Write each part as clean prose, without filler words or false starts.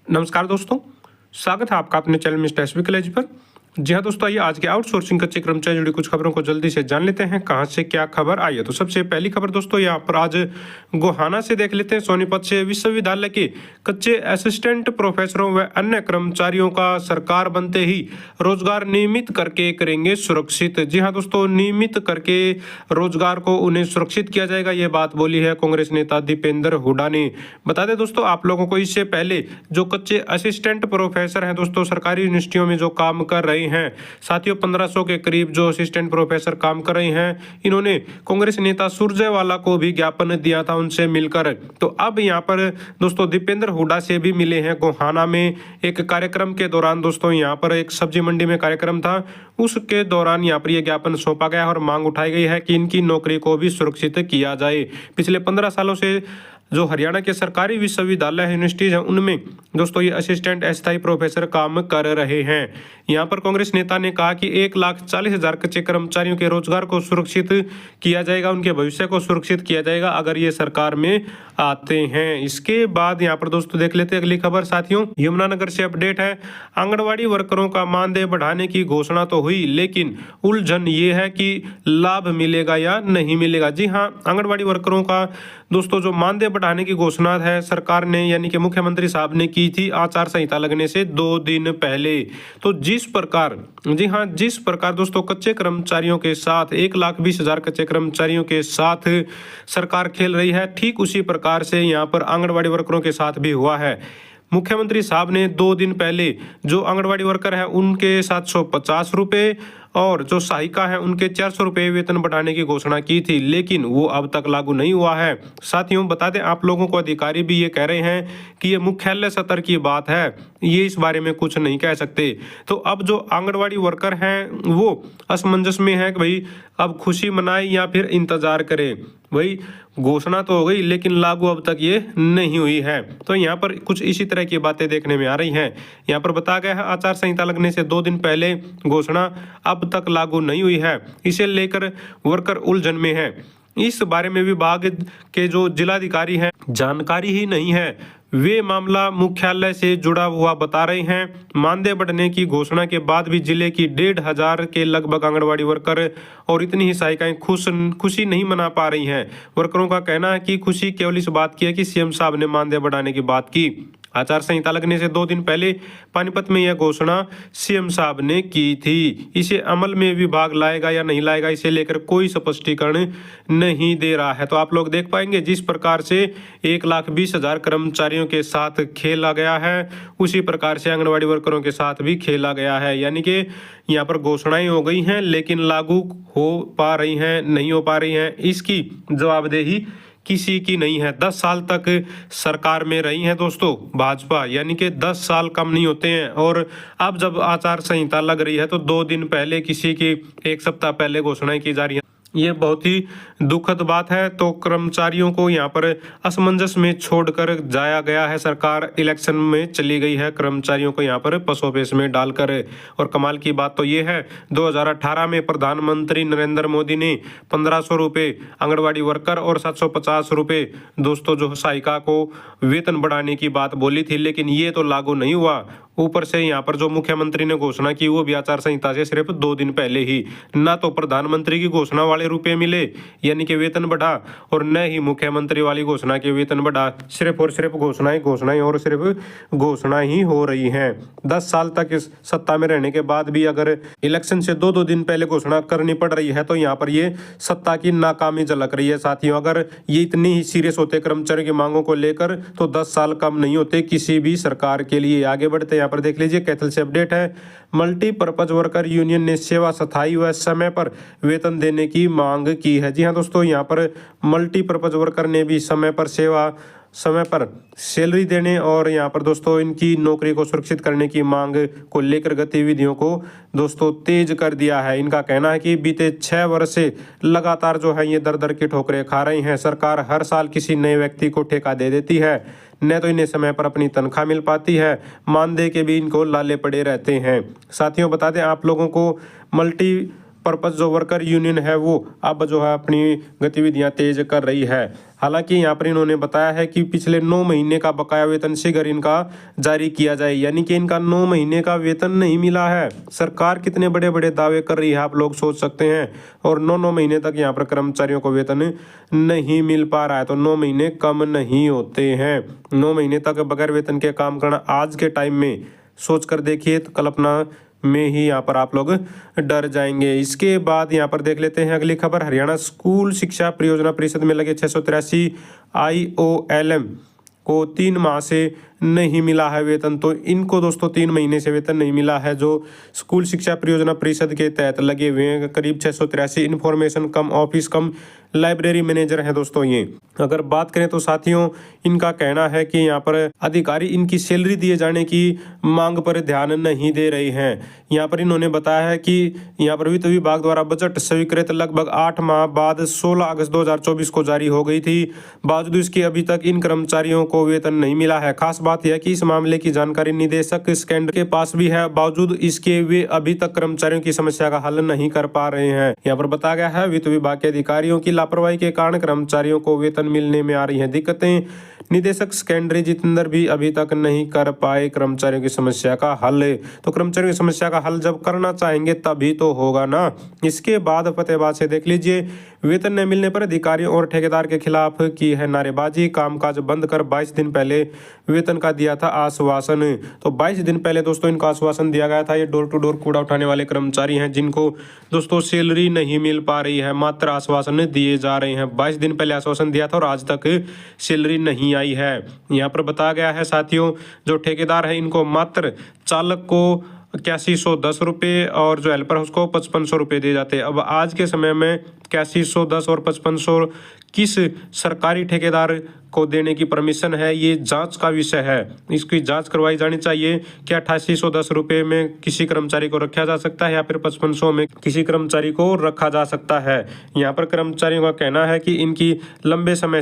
नमस्कार दोस्तों, स्वागत है आपका अपने चैनल मिस्टर एसबी कॉलेज पर। जी हाँ दोस्तों, आइए आज के आउटसोर्सिंग कच्चे कर्मचारी जुड़ी कुछ खबरों को जल्दी से जान लेते हैं कहाँ से क्या खबर आई है। तो सबसे पहली खबर दोस्तों यहाँ पर आज गोहाना से देख लेते हैं। सोनीपत से विश्वविद्यालय के कच्चे असिस्टेंट प्रोफेसरों व अन्य कर्मचारियों का सरकार बनते ही रोजगार नियमित करके करेंगे सुरक्षित। जी हाँ दोस्तों, नियमित करके रोजगार को उन्हें सुरक्षित किया जाएगा, ये बात बोली है कांग्रेस नेता दीपेंद्र हुड्डा ने। बता दें दोस्तों आप लोगों को, इससे पहले जो कच्चे असिस्टेंट प्रोफेसर हैं दोस्तों सरकारी यूनिवर्सिटियों में जो काम कर रहे हैं, साथियों 1500 के करीब जो असिस्टेंट प्रोफेसर काम कर रहे हैं, इन्होंने कांग्रेस नेता सुरजेवाला को भी ज्ञापन दिया था उनसे मिलकर। तो अब यहाँ पर दोस्तों दीपेंद्र हुड्डा से भी मिले हैं गोहाना में एक कार्यक्रम के दौरान। दोस्तों यहाँ पर एक सब्जी मंडी में कार्यक्रम था, उसके दौरान यहाँ पर यह ज्ञापन सौंपा गया और मांग उठाई गई है कि इनकी नौकरी को भी सुरक्षित किया जाए। पिछले 15 सालों से जो हरियाणा के सरकारी विश्वविद्यालय यूनिवर्सिटीज हैं उनमें दोस्तों ये असिस्टेंट अस्थायी प्रोफेसर काम कर रहे हैं। यहाँ पर कांग्रेस नेता ने कहा कि 1,40,000 कच्चे कर्मचारियों के रोजगार को सुरक्षित किया जाएगा, उनके भविष्य को सुरक्षित किया जाएगा अगर ये सरकार में आते हैं। इसके बाद यहाँ पर दोस्तों देख लेते हैं अगली खबर। साथियों यमुनानगर से अपडेट है, आंगनबाड़ी वर्करों का मानदेय बढ़ाने की घोषणा तो हुई लेकिन उलझन ये है कि लाभ मिलेगा या नहीं मिलेगा। जी हाँ, आंगनबाड़ी वर्करों का दोस्तों जो मानदेय बढ़ाने की घोषणा है सरकार ने यानी कि मुख्यमंत्री साहब ने की थी आचार संहिता लगने से 2 दिन पहले। तो जिस प्रकार दोस्तों कच्चे कर्मचारियों के साथ 1,20,000 कच्चे कर्मचारियों के साथ सरकार खेल रही है, ठीक उसी प्रकार से यहाँ पर आंगनबाड़ी वर्करों के साथ भी हुआ है। मुख्यमंत्री साहब ने 2 दिन पहले जो आंगनबाड़ी वर्कर है उनके 750 रुपये और जो सहायिका है उनके 400 रुपये वेतन बढ़ाने की घोषणा की थी, लेकिन वो अब तक लागू नहीं हुआ है। साथियों बता दें आप लोगों को, अधिकारी भी ये कह रहे हैं कि ये मुख्यालय स्तर की बात है, ये इस बारे में कुछ नहीं कह सकते। तो अब जो आंगनबाड़ी वर्कर हैं वो असमंजस में है कि भाई अब खुशी मनाए या फिर इंतजार करें। भाई घोषणा तो हो गई लेकिन लागू अब तक ये नहीं हुई है। तो यहाँ पर कुछ इसी तरह की बातें देखने में आ रही हैं। यहाँ पर बताया गया है आचार संहिता लगने से 2 दिन पहले घोषणा अब तक लागू नहीं हुई है, इसे लेकर वर्कर उलझन में है। इस बारे में विभाग के जो जिलाधिकारी हैं जानकारी ही नहीं है, वे मामला मुख्यालय से जुड़ा हुआ बता रहे हैं। मानदेय बढ़ने की घोषणा के बाद भी जिले की 1,500 के लगभग आंगनबाड़ी वर्कर और इतनी ही सहायिकाएं खुशी नहीं मना पा रही हैं। वर्करों का कहना है कि खुशी केवल इस बात की है कि सीएम साहब ने मानदेय बढ़ाने की बात की। आचार संहिता लगने से 2 दिन पहले पानीपत में यह घोषणा सीएम साहब ने की थी। इसे अमल में विभाग लाएगा या नहीं लाएगा, इसे लेकर कोई स्पष्टीकरण नहीं दे रहा है। तो आप लोग देख पाएंगे जिस प्रकार से 1,20,000 कर्मचारियों के साथ खेला गया है उसी प्रकार से आंगनबाड़ी वर्करों के साथ भी खेला गया है। यानी कि यहाँ पर घोषणाएं हो गई हैं लेकिन लागू हो पा रही हैं नहीं हो पा रही हैं, इसकी जवाबदेही किसी की नहीं है। 10 साल तक सरकार में रही है दोस्तों भाजपा, यानी कि 10 साल कम नहीं होते हैं। और अब जब आचार संहिता लग रही है तो 2 दिन पहले किसी की 1 सप्ताह पहले घोषणाएं की जा रही है, ये बहुत ही दुखद बात है। तो कर्मचारियों को यहाँ पर असमंजस में छोड़कर जाया गया है, सरकार इलेक्शन में चली गई है कर्मचारियों को यहाँ पर पसोपेश में डालकर। और कमाल की बात तो ये है 2018 में प्रधानमंत्री नरेंद्र मोदी ने 1,500 रुपये आंगनबाड़ी वर्कर और 750 रुपये दोस्तों जो सहायिका को वेतन बढ़ाने की बात बोली थी, लेकिन ये तो लागू नहीं हुआ। ऊपर से यहाँ पर जो मुख्यमंत्री ने घोषणा की वो भी आचार संहिता से सिर्फ 2 दिन पहले ही। ना तो प्रधानमंत्री की घोषणा वाले रुपए मिले यानी कि वेतन बढ़ा, और न ही मुख्यमंत्री वाली घोषणा के वेतन बढ़ा। सिर्फ और सिर्फ घोषणाएं और सिर्फ घोषणाएं ही हो रही हैं। 10 साल तक इस सत्ता में रहने के बाद भी अगर इलेक्शन से 2-2 दिन पहले घोषणा करनी पड़ रही है तो यहाँ पर ये सत्ता की नाकामी झलक रही है। साथियों अगर ये इतनी ही सीरियस होते कर्मचारियों की मांगों को लेकर तो 10 साल कम नहीं होते किसी भी सरकार के लिए। आगे बढ़ते यहाँ पर देख लीजिए कैथल से अपडेट है, मल्टीपर्पज वर्कर यूनियन ने सेवा स्थायी व समय पर वेतन देने की मांग की है। जी हाँ दोस्तों, यहाँ पर मल्टीपर्पज वर्कर ने भी समय पर सैलरी देने और यहाँ पर दोस्तों इनकी नौकरी को सुरक्षित करने की मांग को लेकर गतिविधियों को दोस्तों तेज कर दिया है। इनका कहना है कि बीते 6 वर्ष से लगातार जो है ये दर की ठोकरें खा रही हैं। सरकार हर साल किसी नए व्यक्ति को ठेका दे देती है, न तो इन्हें समय पर अपनी तनख्वाह मिल पाती है, मानदेय के भी इनको लाले पड़े रहते हैं। साथियों बता दें आप लोगों को, मल्टी पर्पस जो वर्कर यूनियन है वो अब जो है अपनी गतिविधियां तेज कर रही है। हालांकि यहाँ पर इन्होंने बताया है कि पिछले 9 महीने का बकाया वेतन शीघ्र इनका जारी किया जाए, यानी कि इनका 9 महीने का वेतन नहीं मिला है। सरकार कितने बड़े बड़े दावे कर रही है आप लोग सोच सकते हैं, और 9 महीने तक यहाँ पर कर्मचारियों को वेतन नहीं मिल पा रहा है। तो 9 महीने कम नहीं होते हैं। 9 महीने तक बगैर वेतन के काम करना आज के टाइम में सोच कर देखिए तो कल्पना में ही यहाँ पर आप लोग डर जाएंगे। इसके बाद यहाँ पर देख लेते हैं अगली खबर। हरियाणा स्कूल शिक्षा परियोजना परिषद में लगे 683 IOLM को 3 माह से नहीं मिला है वेतन। तो इनको दोस्तों 3 महीने से वेतन नहीं मिला है। जो स्कूल शिक्षा परियोजना परिषद के तहत लगे हुए हैं करीब 683 इन्फॉर्मेशन कम ऑफिस कम लाइब्रेरी मैनेजर हैं दोस्तों ये। अगर बात करें तो साथियों इनका कहना है कि यहाँ पर अधिकारी इनकी सैलरी दिए जाने की मांग पर ध्यान नहीं दे रहे हैं। यहाँ पर इन्होंने बताया है कि यहाँ पर वित्त विभाग द्वारा बजट स्वीकृत लगभग 8 माह बाद 16 अगस्त 2024 को जारी हो गई थी। बावजूद इसके अभी तक इन कर्मचारियों को वेतन नहीं मिला है। खास बात यह कि इस मामले की जानकारी निदेशक स्कैंडर के पास भी है, बावजूद इसके वे अभी तक कर्मचारियों की समस्या का हल नहीं कर पा रहे हैं। यहाँ पर बताया गया है वित्त विभाग के अधिकारियों की लापरवाही के कारण कर्मचारियों को वेतन मिलने में आ रही हैं दिक्कतें। निदेशक सेकेंडरी जितेंद्र भी अभी तक नहीं कर पाए कर्मचारियों की समस्या का हल। तो कर्मचारियों की समस्या का हल जब करना चाहेंगे तभी तो होगा ना। इसके बाद फतेहाबाद से देख लीजिए, वेतन न मिलने पर अधिकारियों और ठेकेदार के खिलाफ की है नारेबाजी। कामकाज बंद कर 22 दिन पहले वेतन का दिया था आश्वासन। तो 22 दिन पहले दोस्तों इनको आश्वासन दिया गया था। ये डोर टू डोर कूड़ा उठाने वाले कर्मचारी हैं जिनको दोस्तों सैलरी नहीं मिल पा रही है, मात्र आश्वासन दिए जा रहे हैं। 22 दिन पहले आश्वासन दिया था और आज तक सैलरी नहीं आई है। यहाँ पर बताया गया है साथियों, जो ठेकेदार है इनको मात्र चालक को 8110 रुपये और जो हेल्पर है उसको 5500 रुपये दिए जाते हैं। अब आज के समय में 8110 और 5500 किस सरकारी ठेकेदार को देने की परमिशन है, ये जांच का विषय है। इसकी जांच करवाई जानी चाहिए। क्या 8810 रुपये में किसी कर्मचारी को रखा जा सकता है या फिर 5500 में किसी कर्मचारी को रखा जा सकता है। यहाँ पर कर्मचारियों का कहना है कि इनकी लंबे समय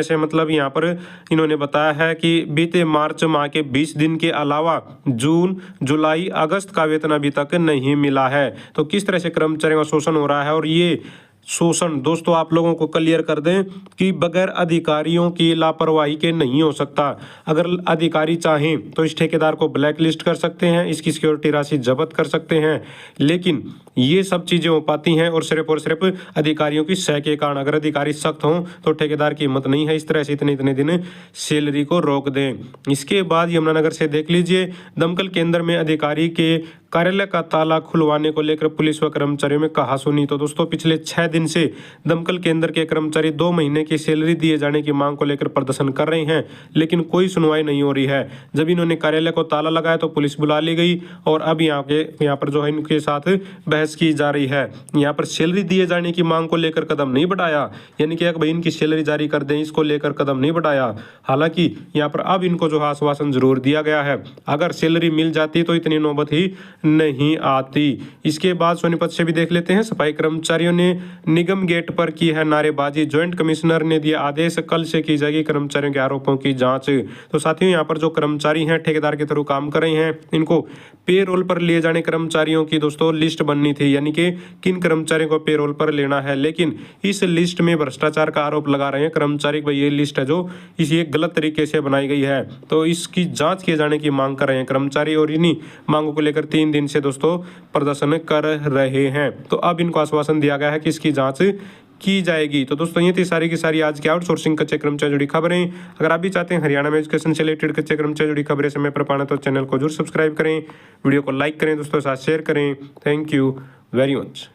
से मतलब यहाँ पर इन्होंने बताया है कि बीते मार्च माह के 20 दिन के अलावा जून जुलाई अगस्त का वेतन अभी तक नहीं मिला है। तो किस तरह से कर्मचारियों का शोषण हो रहा है, और ये शोषण दोस्तों आप लोगों को क्लियर कर दें कि बगैर अधिकारियों की लापरवाही के नहीं हो सकता। अगर अधिकारी चाहें तो इस ठेकेदार को ब्लैक लिस्ट कर सकते हैं, इसकी सिक्योरिटी राशि जब्त कर सकते हैं, लेकिन ये सब चीजें हो पाती हैं और सिर्फ अधिकारियों की सह के कारण। अगर अधिकारी सख्त हों तो ठेकेदार की हिम्मत नहीं है इस तरह से इतने दिन सैलरी को रोक दें। इसके बाद यमुनानगर से देख लीजिए, दमकल केंद्र में अधिकारी के कार्यालय का ताला खुलवाने को लेकर पुलिस व कर्मचारियों में कहासुनी। तो दोस्तों पिछले 6 दिन से दमकल केंद्र के कर्मचारी 2 महीने की सैलरी दिए जाने की मांग को लेकर प्रदर्शन कर रहे हैं, लेकिन कोई सुनवाई नहीं हो रही है। जब इन्होंने कार्यालय को ताला लगाया तो पुलिस बुला ली गई और अब यहाँ पर जो है इनके साथ बहस की जा रही है। यहाँ पर सैलरी दिए जाने की मांग को लेकर कदम नहीं बढ़ाया, यानी कि भाई इनकी सैलरी जारी कर दें, इसको लेकर कदम नहीं बढ़ाया। हालांकि यहाँ पर अब इनको जो आश्वासन जरूर दिया गया है, अगर सैलरी मिल जाती तो इतनी नौबत ही नहीं आती। इसके बाद सोनीपत से भी देख लेते हैं, सफाई कर्मचारियों ने निगम गेट पर की है नारेबाजी। ज्वाइंट कमिश्नर ने दिया आदेश, कल से की जाएगी कर्मचारियों के आरोपों की जांच। तो साथियों यहाँ पर जो कर्मचारी हैं ठेकेदार के थ्रू काम कर रहे हैं, इनको पे रोल पर लिए जाने कर्मचारियों की दोस्तों लिस्ट बननी थी, यानी कि किन कर्मचारियों को पे रोल पर लेना है। लेकिन इस लिस्ट में भ्रष्टाचार का आरोप लगा रहे हैं कर्मचारी, भाई ये लिस्ट है जो इसी गलत तरीके से बनाई गई है। तो इसकी जांच किए जाने की मांग कर रहे हैं कर्मचारी और इन्हीं मांगों को लेकर 3 दिन से दोस्तों प्रदर्शन कर रहे हैं। तो अब इनको आश्वासन दिया गया है कि इसकी जांच की जाएगी। तो दोस्तों ये थी सारी की सारी आज की आउटसोर्सिंग कच्चे कर्मचारी जुड़ी खबरें। अगर आप भी चाहते हैं हरियाणा में एजुकेशन से रिलेटेड कच्चे कर्मचारी जुड़ी खबरें समय पर पाना तो चैनल को जरूर सब्सक्राइब करें, वीडियो को लाइक करें, दोस्तों के साथ शेयर करें। Thank you very much.